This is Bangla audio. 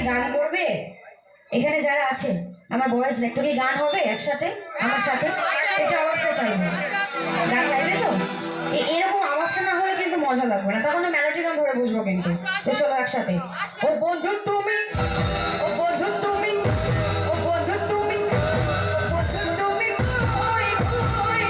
গান করবে এখানে যারা আছেন আমার বয়স একটু কি গান হবে একসাথে আমার সাথে এটা আওয়াজটা চাইবো গান গাইবে তো এরকম আওয়াজটা না হলে কিন্তু মজা লাগবে না তখন মেলোডি গান ধরে বসবো কিন্তু তো চলো একসাথে ও বন্ধু তুমি ও বন্ধু তুমি ও বন্ধু তুমি ও বন্ধু তুমি কই কই